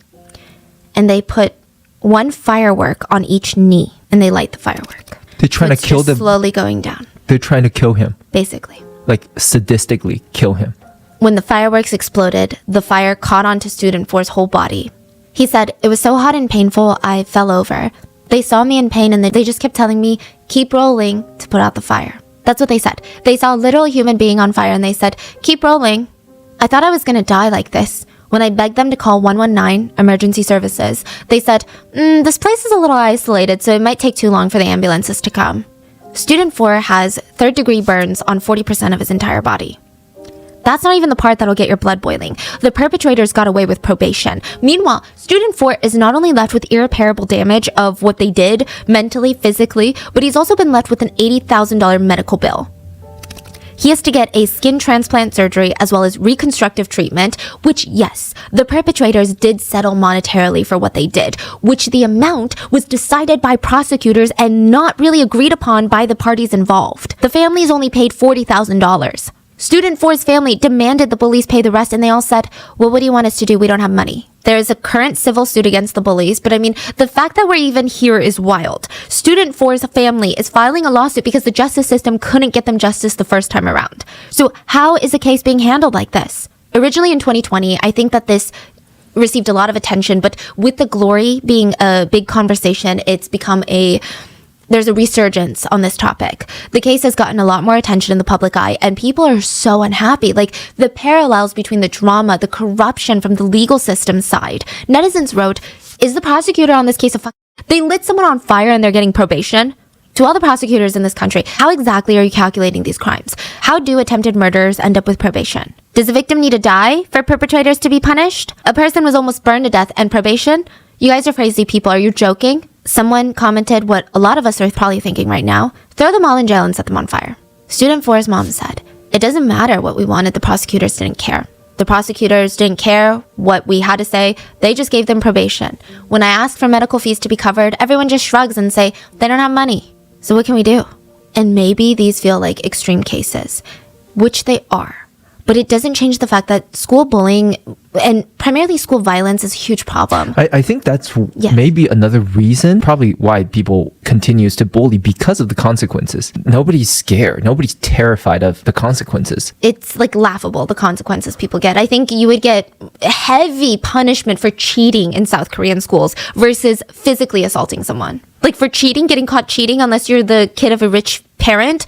[SPEAKER 1] and they put one firework on each knee, and they light the firework.
[SPEAKER 2] They're trying to kill them.
[SPEAKER 1] Slowly going down.
[SPEAKER 2] They're trying to kill him.
[SPEAKER 1] Basically.
[SPEAKER 2] Sadistically kill him.
[SPEAKER 1] When the fireworks exploded, the fire caught onto student 4's whole body. He said, it was so hot and painful, I fell over. They saw me in pain and they just kept telling me, keep rolling to put out the fire. That's what they said. They saw a literal human being on fire and they said, keep rolling. I thought I was going to die like this. When I begged them to call 119, emergency services, they said, this place is a little isolated, so it might take too long for the ambulances to come. Student 4 has third-degree burns on 40% of his entire body. That's not even the part that'll get your blood boiling. The perpetrators got away with probation. Meanwhile, student 4 is not only left with irreparable damage of what they did mentally, physically, but he's also been left with an $80,000 medical bill. He has to get a skin transplant surgery as well as reconstructive treatment, which, yes, the perpetrators did settle monetarily for what they did, which the amount was decided by prosecutors and not really agreed upon by the parties involved. The families only paid $40,000. Student 4's family demanded the bullies pay the rest, and they all said, well, what do you want us to do? We don't have money. There is a current civil suit against the bullies, but the fact that we're even here is wild. Student 4's family is filing a lawsuit because the justice system couldn't get them justice the first time around. So how is the case being handled like this? Originally in 2020, I think that this received a lot of attention, but with The Glory being a big conversation, it's become there's a resurgence on this topic. The case has gotten a lot more attention in the public eye, and people are so unhappy. The parallels between the drama, the corruption from the legal system side. Netizens wrote, is the prosecutor on this case They lit someone on fire and they're getting probation? To all the prosecutors in this country, how exactly are you calculating these crimes? How do attempted murderers end up with probation? Does the victim need to die for perpetrators to be punished? A person was almost burned to death and probation? You guys are crazy people. Are you joking? Someone commented what a lot of us are probably thinking right now. Throw them all in jail and set them on fire. Student 4's mom said, it doesn't matter what we wanted. The prosecutors didn't care. The prosecutors didn't care what we had to say. They just gave them probation. When I asked for medical fees to be covered, everyone just shrugs and say, they don't have money. So what can we do? And maybe these feel like extreme cases, which they are. But it doesn't change the fact that school bullying and primarily school violence is a huge problem.
[SPEAKER 2] I think that's maybe another reason, probably why people continues to bully, because of the consequences. Nobody's scared. Nobody's terrified of the consequences. It's
[SPEAKER 1] laughable, the consequences people get. I think you would get heavy punishment for cheating in South Korean schools versus physically assaulting someone. For cheating, getting caught cheating, unless you're the kid of a rich parent,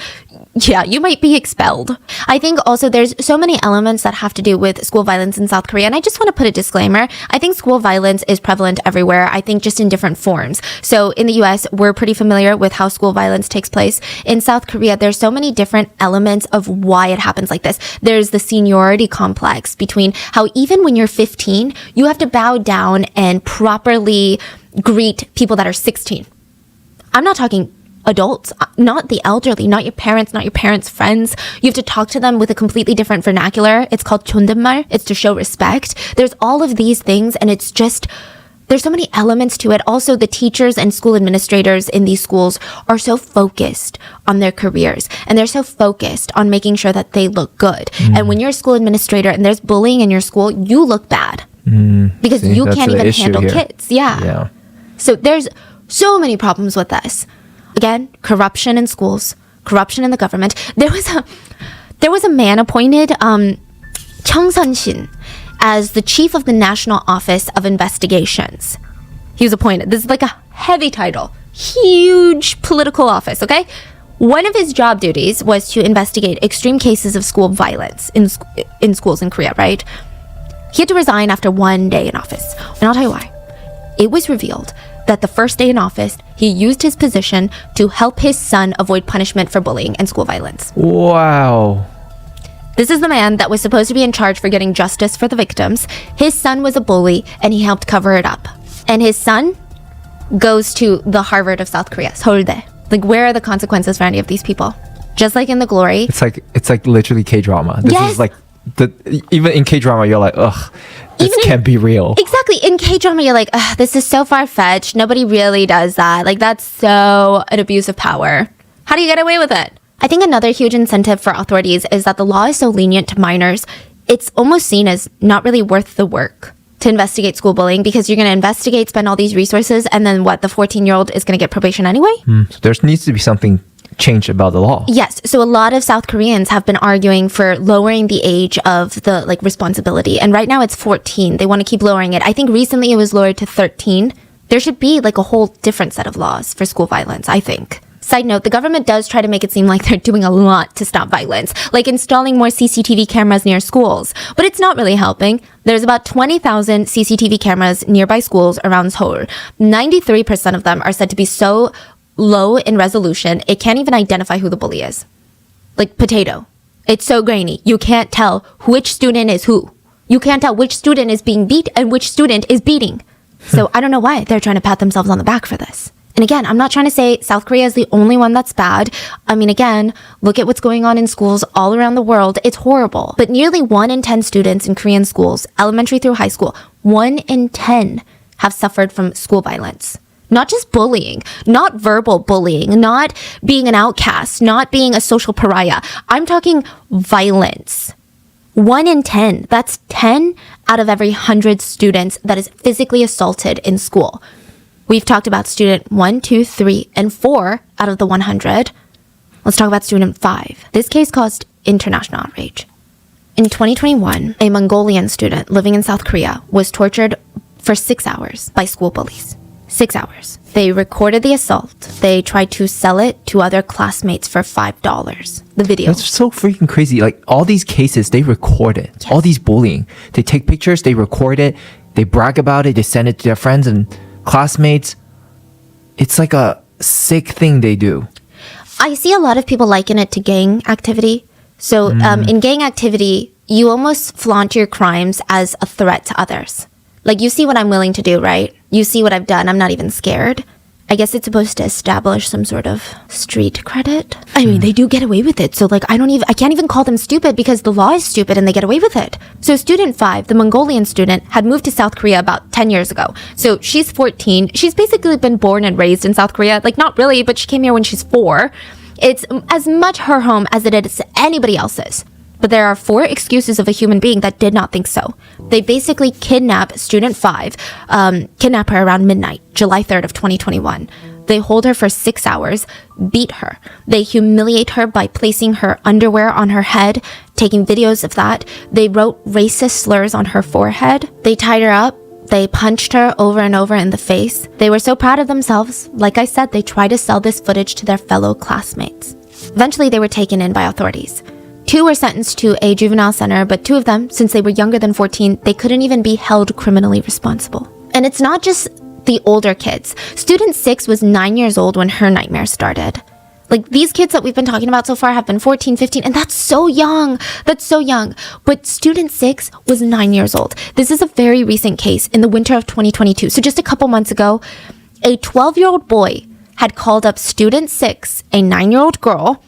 [SPEAKER 1] yeah, you might be expelled. I think also there's so many elements that have to do with school violence in South Korea. And I just want to put a disclaimer. I think school violence is prevalent everywhere. I think just in different forms. So in the US, we're pretty familiar with how school violence takes place. In South Korea, there's so many different elements of why it happens like this. There's the seniority complex between how even when you're 15, you have to bow down and properly greet people that are 16. I'm not talking adults, not the elderly, not your parents' friends. You have to talk to them with a completely different vernacular. It's called 존댓말. It's to show respect. There's all of these things, and it's just, there's so many elements to it. Also, the teachers and school administrators in these schools are so focused on their careers, and they're so focused on making sure that they look good. And when you're a school administrator and there's bullying in your school, you look bad because you can't even handle kids. Yeah. So there's so many problems with this. Again, corruption in schools, corruption in the government. There was a man appointed, Cheong Sun-shin, as the chief of the National Office of Investigations. He was appointed. This is like a heavy title, huge political office, okay? One of his job duties was to investigate extreme cases of school violence in schools in Korea, right? He had to resign after 1 day in office. And I'll tell you why. It was revealed that the first day in office, he used his position to help his son avoid punishment for bullying and school violence.
[SPEAKER 2] Wow.
[SPEAKER 1] This is the man that was supposed to be in charge for getting justice for the victims. His son was a bully, and he helped cover it up. And his son goes to the Harvard of South Korea, Seouldae. Like, where are the consequences for any of these people? Just like in The Glory.
[SPEAKER 2] It's like literally K-drama. This is like even in K-drama, you're like, ugh, this can't be real.
[SPEAKER 1] Exactly. In K-drama, you're like, ugh, this is so far-fetched. Nobody really does that. Like, that's so an abuse of power. How do you get away with it? I think another huge incentive for authorities is that the law is so lenient to minors. It's almost seen as not really worth the work to investigate school bullying because you're going to investigate, spend all these resources, and then what, the 14-year-old is going to get probation anyway?
[SPEAKER 2] So there needs to be something changed about the law.
[SPEAKER 1] Yes. So a lot of South Koreans have been arguing for lowering the age of the responsibility. And right now it's 14. They want to keep lowering it. I think recently it was lowered to 13. There should be a whole different set of laws for school violence, I think. Side note, the government does try to make it seem like they're doing a lot to stop violence, like installing more CCTV cameras near schools. But it's not really helping. There's about 20,000 CCTV cameras nearby schools around Seoul. 93% of them are said to be so low in resolution, it can't even identify who the bully is. Like potato. It's so grainy. You can't tell which student is who. You can't tell which student is being beat and which student is beating. So I don't know why they're trying to pat themselves on the back for this. And again, I'm not trying to say South Korea is the only one that's bad. I mean, again, look at what's going on in schools all around the world. It's horrible. But nearly 1 in 10 students in Korean schools, elementary through high school, 1 in 10 have suffered from school violence. Not just bullying, not verbal bullying, not being an outcast, not being a social pariah. I'm talking violence. 1 in 10. That's 10 out of every 100 students that is physically assaulted in school. We've talked about student 1, 2, 3, and 4 out of the 100. Let's talk about student 5. This case caused international outrage. In 2021, a Mongolian student living in South Korea was tortured for 6 hours by school bullies. 6 hours. They recorded the assault. They tried to sell it to other classmates for $5. The video.
[SPEAKER 2] That's so freaking crazy. Like all these cases, they record it. Yes. All these bullying. They take pictures, they record it, they brag about it, they send it to their friends and classmates. It's like a sick thing they do.
[SPEAKER 1] I see a lot of people liken it to gang activity. So in gang activity, you almost flaunt your crimes as a threat to others. Like, you see what I'm willing to do, right? You see what I've done. I'm not even scared. I guess it's supposed to establish some sort of street credit. I mean, they do get away with it. So, I can't even call them stupid because the law is stupid and they get away with it. So student 5, the Mongolian student, had moved to South Korea about 10 years ago. So she's 14. She's basically been born and raised in South Korea. Not really, but she came here when she's 4. It's as much her home as it is anybody else's. But there are 4 excuses of a human being that did not think so. They basically kidnap student 5, kidnap her around midnight, July 3rd of 2021. They hold her for 6 hours, beat her. They humiliate her by placing her underwear on her head, taking videos of that. They wrote racist slurs on her forehead. They tied her up. They punched her over and over in the face. They were so proud of themselves. Like I said, they tried to sell this footage to their fellow classmates. Eventually, they were taken in by authorities. 2 were sentenced to a juvenile center, but 2 of them, since they were younger than 14, they couldn't even be held criminally responsible. And it's not just the older kids. Student 6 was 9 years old when her nightmare started. Like, these kids that we've been talking about so far have been 14, 15, and that's so young. That's so young. But student 6 was 9 years old. This is a very recent case in the winter of 2022. So just a couple months ago, a 12-year-old boy had called up student 6, a 9-year-old girl,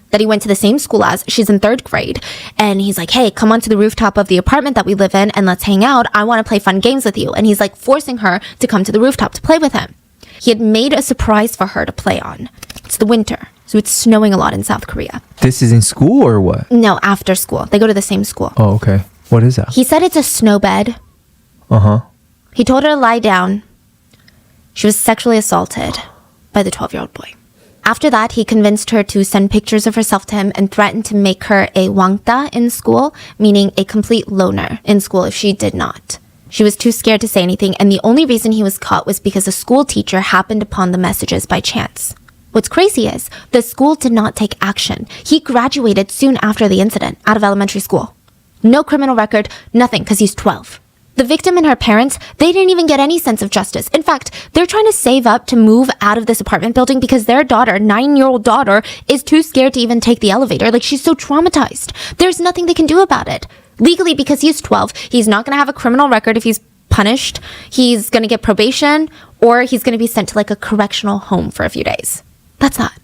[SPEAKER 1] that he went to the same school as. She's in 3rd grade. And he's like, hey, come onto the rooftop of the apartment that we live in and let's hang out. I want to play fun games with you. And he's like forcing her to come to the rooftop to play with him. He had made a surprise for her to play on. It's the winter, so it's snowing a lot in South Korea.
[SPEAKER 2] This is in school or what?
[SPEAKER 1] No, after school. They go to the same school.
[SPEAKER 2] Oh, okay. What is that?
[SPEAKER 1] He said it's a snow bed.
[SPEAKER 2] Uh-huh.
[SPEAKER 1] He told her to lie down. She was sexually assaulted by the 12-year-old boy. After that, he convinced her to send pictures of herself to him and threatened to make her a wangta in school, meaning a complete loner in school if she did not. She was too scared to say anything, and the only reason he was caught was because a school teacher happened upon the messages by chance. What's crazy is, the school did not take action. He graduated soon after the incident, out of elementary school. No criminal record, nothing, because he's 12. The victim and her parents, they didn't even get any sense of justice. In fact, they're trying to save up to move out of this apartment building because their daughter, 9-year-old daughter, is too scared to even take the elevator. Like, she's so traumatized. There's nothing they can do about it. Legally, because he's 12, he's not going to have a criminal record if he's punished. He's going to get probation, or he's going to be sent to like a correctional home for a few days. That's that.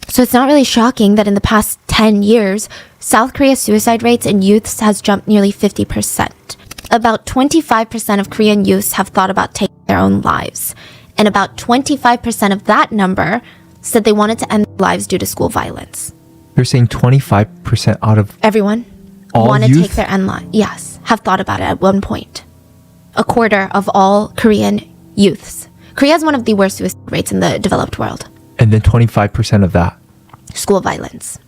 [SPEAKER 1] So it's not really shocking that in the past 10 years, South Korea's suicide rates in youths has jumped nearly 50%. About 25% of Korean youths have thought about taking their own lives. And about 25% of that number said they wanted to end their lives due to school violence.
[SPEAKER 2] You're saying 25% out of
[SPEAKER 1] Everyone
[SPEAKER 2] all
[SPEAKER 1] want to
[SPEAKER 2] youth?
[SPEAKER 1] take their own life. Yes, have thought about it at one point. A quarter of all Korean youths. Korea has one of the worst suicide rates in the developed world.
[SPEAKER 2] And then 25% of that.
[SPEAKER 1] School violence.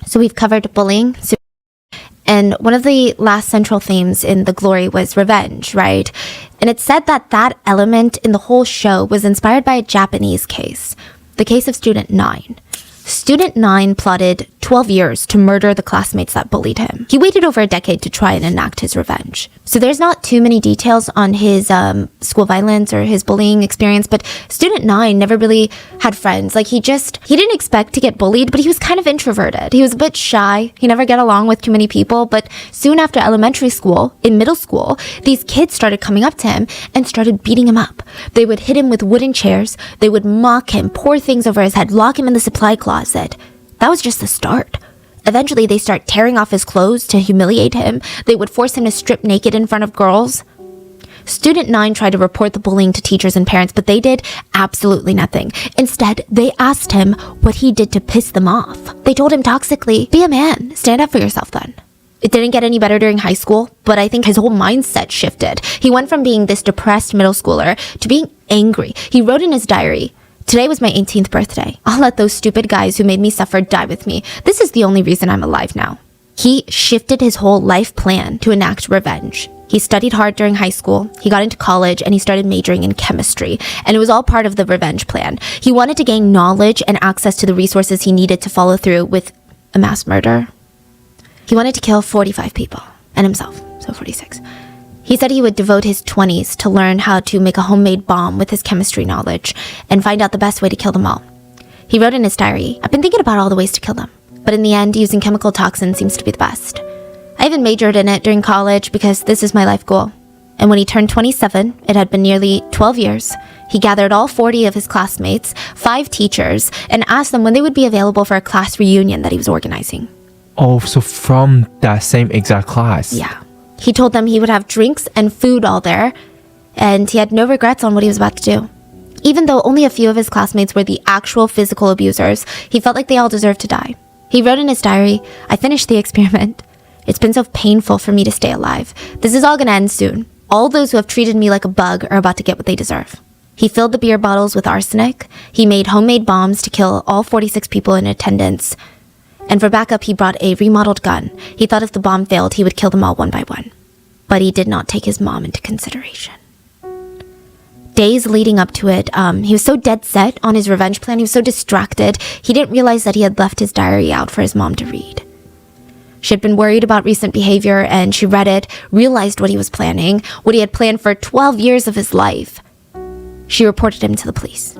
[SPEAKER 1] So we've covered bullying. And one of the last central themes in The Glory was revenge, right? And it's said that that element in the whole show was inspired by a Japanese case, the case of Student 9. Student 9 plotted 12 years to murder the classmates that bullied him. He waited over a decade to try and enact his revenge. So there's not too many details on his school violence or his bullying experience, but Student 9 never really had friends. Like, he didn't expect to get bullied, but he was kind of introverted. He was a bit shy. He never got along with too many people, but soon after elementary school, in middle school, these kids started coming up to him and started beating him up. They would hit him with wooden chairs. They would mock him, pour things over his head, lock him in the supply closet. That was just the start. Eventually, they start tearing off his clothes to humiliate him. They would force him to strip naked in front of girls. Student 9 tried to report the bullying to teachers and parents, but they did absolutely nothing. Instead, they asked him what he did to piss them off. They told him toxically, be a man, stand up for yourself then. It didn't get any better during high school, but I think his whole mindset shifted. He went from being this depressed middle schooler to being angry. He wrote in his diary, today was my 18th birthday. I'll let those stupid guys who made me suffer die with me. This is the only reason I'm alive now. He shifted his whole life plan to enact revenge. He studied hard during high school, he got into college, and he started majoring in chemistry. And it was all part of the revenge plan. He wanted to gain knowledge and access to the resources he needed to follow through with a mass murder. He wanted to kill 45 people, and himself, so 46. He said he would devote his 20s to learn how to make a homemade bomb with his chemistry knowledge and find out the best way to kill them all. He wrote in his diary, I've been thinking about all the ways to kill them, but in the end, using chemical toxins seems to be the best. I even majored in it during college because this is my life goal. And when he turned 27, it had been nearly 12 years, he gathered all 40 of his classmates, 5 teachers, and asked them when they would be available for a class reunion that he was organizing.
[SPEAKER 2] Oh, so from that same exact class?
[SPEAKER 1] Yeah. He told them he would have drinks and food all there, and he had no regrets on what he was about to do. Even though only a few of his classmates were the actual physical abusers, he felt like they all deserved to die. He wrote in his diary, I finished the experiment. It's been so painful for me to stay alive. This is all gonna end soon. All those who have treated me like a bug are about to get what they deserve. He filled the beer bottles with arsenic. He made homemade bombs to kill all 46 people in attendance. And for backup, he brought a remodeled gun. He thought if the bomb failed, he would kill them all one by one. But he did not take his mom into consideration. days leading up to it, he was so dead set on his revenge plan. He was so distracted. He didn't realize that he had left his diary out for his mom to read. She had been worried about recent behavior, and she read it, realized what he was planning, what he had planned for 12 years of his life. She reported him to the police.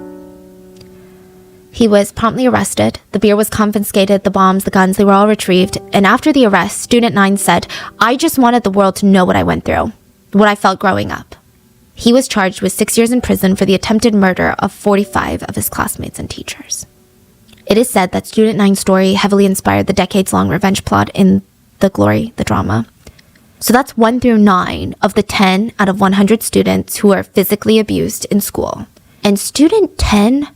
[SPEAKER 1] He was promptly arrested. The beer was confiscated, the bombs, the guns, they were all retrieved. And after the arrest, Student 9 said, "I just wanted the world to know what I went through, what I felt growing up." He was charged with 6 years in prison for the attempted murder of 45 of his classmates and teachers. It is said that Student 9's story heavily inspired the decades-long revenge plot in The Glory, the drama. So that's 1 through 9 of the 10 out of 100 students who are physically abused in school. And Student 10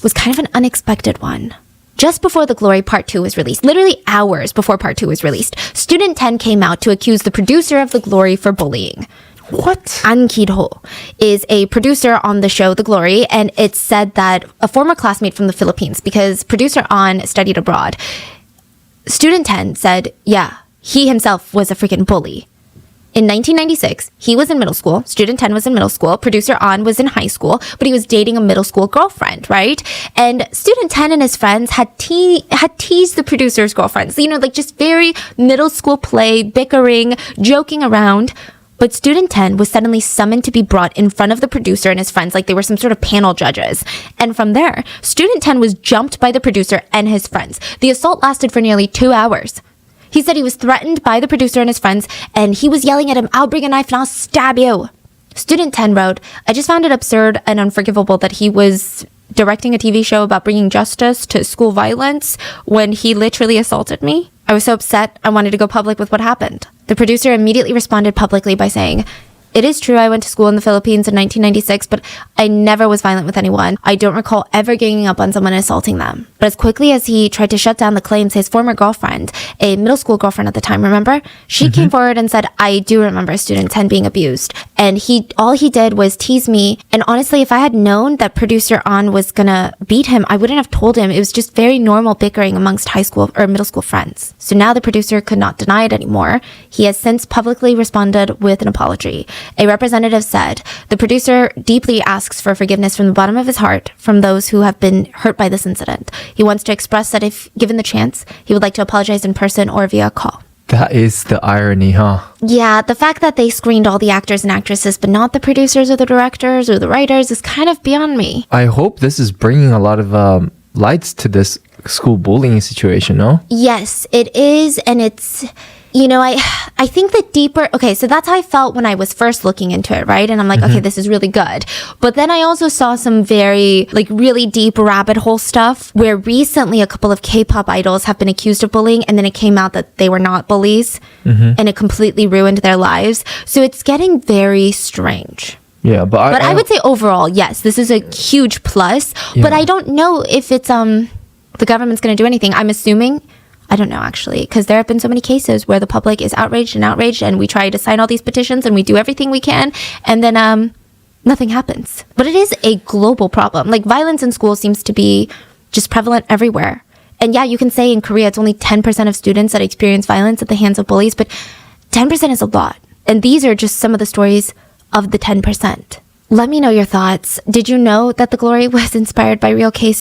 [SPEAKER 1] was kind of an unexpected one. Just before The Glory Part 2 was released, literally hours before Part 2 was released, Student 10 came out to accuse the producer of The Glory for bullying.
[SPEAKER 2] What?
[SPEAKER 1] An Ki-ho is a producer on the show The Glory, and it's said that a former classmate from the Philippines, because producer An studied abroad, Student 10 said, yeah, he himself was a freaking bully. In 1996, he was in middle school. Student 10 was in middle school. Producer An was in high school, but he was dating a middle school girlfriend, right? And Student 10 and his friends had teased the producer's girlfriends. You know, like just very middle school play, bickering, joking around. But Student 10 was suddenly summoned to be brought in front of the producer and his friends like they were some sort of panel judges. And from there, Student 10 was jumped by the producer and his friends. The assault lasted for nearly 2 hours. He said he was threatened by the producer and his friends, and he was yelling at him, "I'll bring a knife and I'll stab you." Student 10 wrote, "I just found it absurd and unforgivable that he was directing a TV show about bringing justice to school violence when he literally assaulted me. I was so upset, I wanted to go public with what happened." The producer immediately responded publicly by saying, "It is true I went to school in the Philippines in 1996, but I never was violent with anyone. I don't recall ever ganging up on someone and assaulting them." But as quickly as he tried to shut down the claims, his former girlfriend, a middle school girlfriend at the time, remember? She came forward and said, "I do remember Student 10 being abused. And all he did was tease me. And honestly, if I had known that producer An was gonna beat him, I wouldn't have told him. It was just very normal bickering amongst high school or middle school friends." So now the producer could not deny it anymore. He has since publicly responded with an apology. A representative said, "The producer deeply asks for forgiveness from the bottom of his heart from those who have been hurt by this incident. He wants to express that if given the chance, he would like to apologize in person or via call."
[SPEAKER 2] That is the irony, huh?
[SPEAKER 1] Yeah, the fact that they screened all the actors and actresses, but not the producers or the directors or the writers is kind of beyond me.
[SPEAKER 2] I hope this is bringing a lot of lights to this school bullying situation, no?
[SPEAKER 1] Yes, it is, and it's... You know, I think the deeper... Okay, so that's how I felt when I was first looking into it, right? And I'm like, okay, this is really good. But then I also saw some very, like, really deep rabbit hole stuff where recently a couple of K-pop idols have been accused of bullying, and then it came out that they were not bullies, and it completely ruined their lives. So it's getting very strange.
[SPEAKER 2] Yeah, but
[SPEAKER 1] I would say overall, yes, this is a huge plus.
[SPEAKER 2] Yeah.
[SPEAKER 1] But I don't know if it's the government's going to do anything. I'm assuming... I don't know, actually, because there have been so many cases where the public is outraged, and we try to sign all these petitions, and we do everything we can, and then nothing happens. But it is a global problem. Like, violence in school seems to be just prevalent everywhere. And yeah, you can say in Korea it's only 10% of students that experience violence at the hands of bullies, but 10% is a lot. And these are just some of the stories of the 10%. Let me know your thoughts. Did you know that The Glory was inspired by real cases?